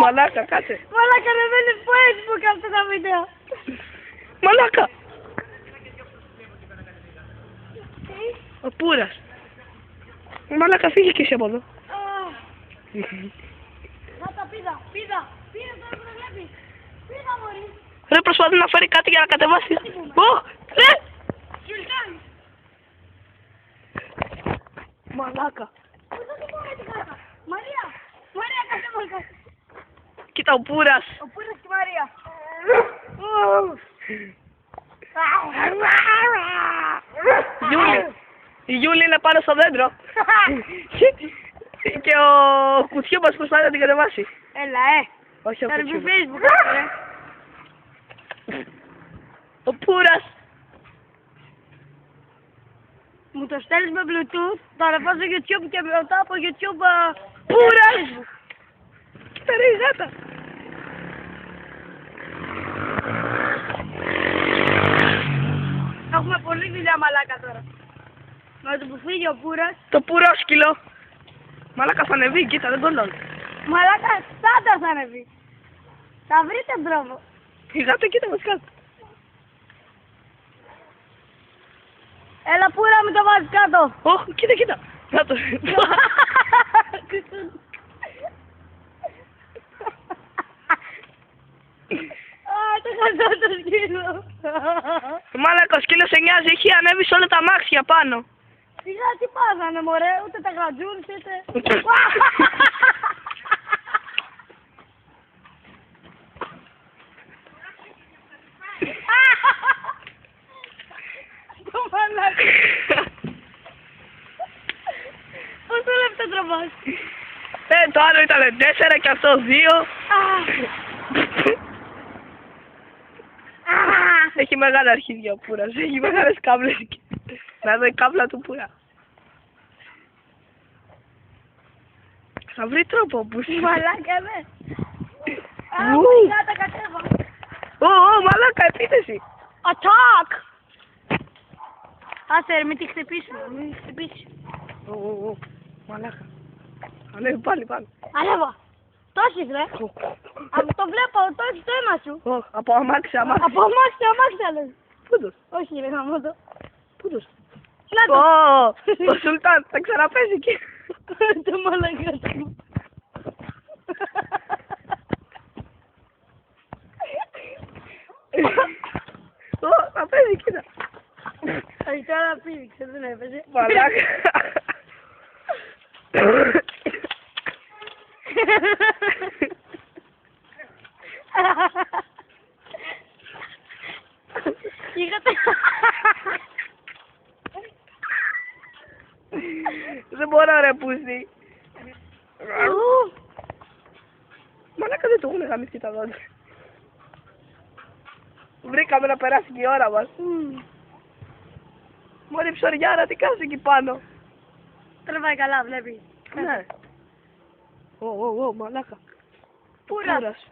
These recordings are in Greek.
Μαλάκα, κάτσε. Μαλάκα, δεν είναι Facebook αυτά τα βίντεο. Μαλάκα. Ο Πούρας. Μαλάκα, φύγε και εσύ από εδώ. Να τα πίδα, πίδα, τώρα που το βλέπεις. Πίδα, μωρή. Ρε, προσπαθεί να φέρει κάτι για να κατεβάσει. Ρε! Σουλτάν. Μαλάκα. Πού θα του πω με την κάρτα. Μαρία, Μαρία, κάτσε μόνο κάτω. Κοίτα, ο Πούρας. Ο Πούρας και η Μαρία. Γιούλη. Η Γιούλη είναι πάνω στο δέντρο. Και ο Κουτσιούμπας προσπαθεί να την κατεβάσει. Έλα, Όχι ο θα ρεβεί Κουτσιούμπας. Facebook, ρε. Ο Πούρας. Μου το στέλνεις με Bluetooth, το ανεβάζω στο YouTube και μετά από YouTube... Πούρας. Κοίτα ρε η γάτα. Έχουμε πολλή δουλειά, μαλάκα τώρα. Με το που φύγει ο Πούρας. Το πουρόσκυλο. Μαλάκα θα ανεβεί, κοίτα, δεν κολλώνει. Μαλάκα, στάντα θα ανεβεί. Θα βρείτε τρόπο. Η γάτα κοίτα μας κάτω. Έλα Πούρα, μην το βάζεις κάτω. Ωχ, κοίτα, κοίτα. Να το. Το χαζό το σκύλο. Μαλάκα, ο σκύλος σε νοιάζει, έχει ανέβει σε όλα τα αμάξια πάνω. Σιγά τι πάθανε μωρέ, ούτε τα γρατζούνες ούτε... Το μαλάκα. Πόσο λεπτό τραβάς. Το άλλο ήταν 4 και αυτό 2. Έχει μεγάλα αρχίδια ο Πούρας, έχει μεγάλες κάβλες. Να δω η κάβλα του Πούρα. Θα βρει τρόπο που Μαλάκα, ναι. Ου. Η γάτα κατέβα. Μαλάκα, επίθεση. Attack! Άσε ρε, μην τη χτυπήσουμε, μην τη χτυπήσει. Μαλάκα. Ανέβει πάλι πάνω. Ανέβα. Το έχεις ρε. Από το βλέπω, το έχεις το αίμα σου. Από αμάξι, αμάξι. Από αμάξι, αμάξι λες. Πού τους. Όχι ρε, γαμώ το. Πού τους. Να το. Ο Σουλτάν, θα ξαναπέζει εκεί. Το μαλακά του. Θα παίζει, κοίτα. Όχι τώρα πήδηξε, δεν έπαιζε. Μαλάκα. Είχατε... Δεν μπορώ ρε πούστη. Μαλάκα δεν το έχουν γαμίσει τα δόντια. Βρήκαμε να περάσει και η ώρα μας. Μωρή ψωριάρα, τι κάνεις εκεί πάνω. Τρεβάει καλά, βλέπει. Ναι. Μαλάκα. Πούρας.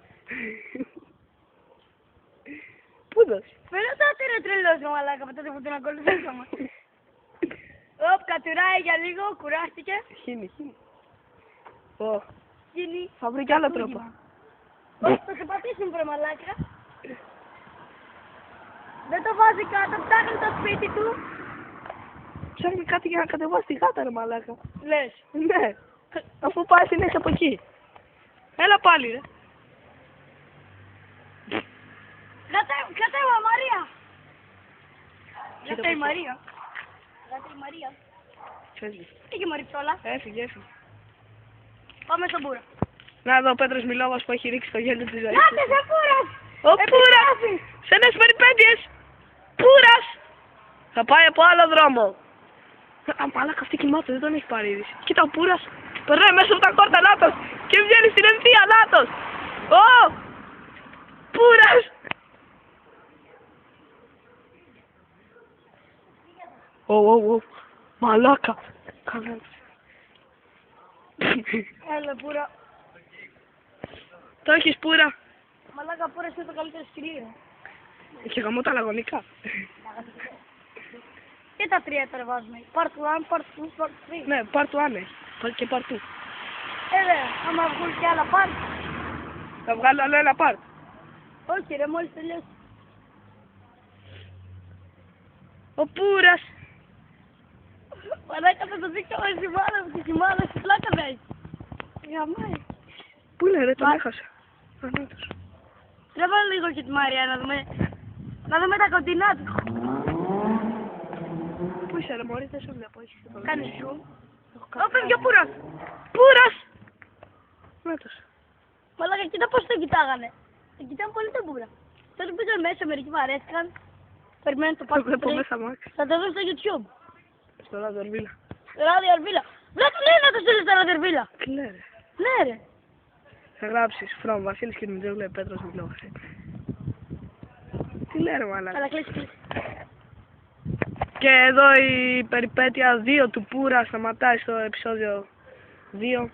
Πούδας. Φαίνεται ότι είναι τρελός ο μαλάκα με τότε που τον ακολουθήσαμε. Οπ, κατουράει για λίγο, κουράστηκε. Χίνει. Γίνει. Θα βρει κι άλλο τρόπο. Θα σε πατήσουν βρε μαλάκα. Δεν το βάζει κάτω, ψάχνει το σπίτι του. Ψάχνει κάτι για να κατεβάσει τη γάτα ρε μαλάκα. Λες. Ναι. Αφού πάει συνέχεια από εκεί. Έλα πάλι ρε. Κατέβα Μαρία. Κοίτα Γάτα η πώς Μαρία. Γάτα η Μαρία. Φεύγει. Είχε μαριψόλα. Έφυγε. Πάμε στον Πούρα. Να δω ο Πέτρος Μιλόβας που έχει ρίξει το γέλιο της ζωής. Γάτε σε Πούρας. Ο Πούρας! Σε νέες περιπέτειες! Πούρας! Θα πάει από άλλο δρόμο. Μαλάκα αυτή κοιμάται, δεν τον έχει πάρει είδηση. Κοίτα ο Πούρας, περνάει μέσα από τα κόρτα λάθος και βγαίνει στην ευθεία λάθος. Πούρας! Μαλάκα. Έλα Πούρα. Το έχεις Πούρα. Μαλάκα Πούρας είναι το καλύτερο σκυλί ρε. Είχε γαμώ τα λαγωνικά. Και τα τρία τώρα βάζουμε. Part 1, part 2, part 3. Ναι, πάρ' του άνε. Και παρτού. Άμα βγουν και άλλα πάρ. Θα βγάλω άλλο ένα πάρ. Όχι ρε, μόλις τελειώσει. Ο Πούρας. Μαλάκα θα το δείξω με τη μάνα μου και τη μάνα στη πλάκα θα έχει. Γαμάει. Πού είναι ρε, τον Μα- έχασα. Ανάτος. Τρέβα λίγο και τη Μαρία να δούμε τα κοντινά του. Πού είσαι ρε μωρή, δεν σε βλέπω. έχεις τίποτα. Κάνει σου. Ω, φεύγει ο Πούρας. Πούρας. Ανάτος. Μαλάκα, κοίτα πώς τον κοιτάγανε. Τον κοιτάνε πολύ τον Πούρα. Τότε πήγαν μέσα, μερικοί βαρέθηκαν. Περιμένουν το Το πάρτι βλέπω του μέσα μάξι. Θα το δουν στο YouTube. Στο Ραδορβίλα. Ράδιο Αρβίλα. Βρε του λέει να το στείλεις στο Ράδιο Αρβίλα. Τι λέει ρε. Ναι ρε. Θα γράψεις from Βασίλης και Μητζόγλου Πέτρος Μιλόγας. Τι λέει ρε μαλάκα. Αλλά κλείσει. Και εδώ η περιπέτεια 2 του Πούρα σταματάει στο επεισόδιο 2.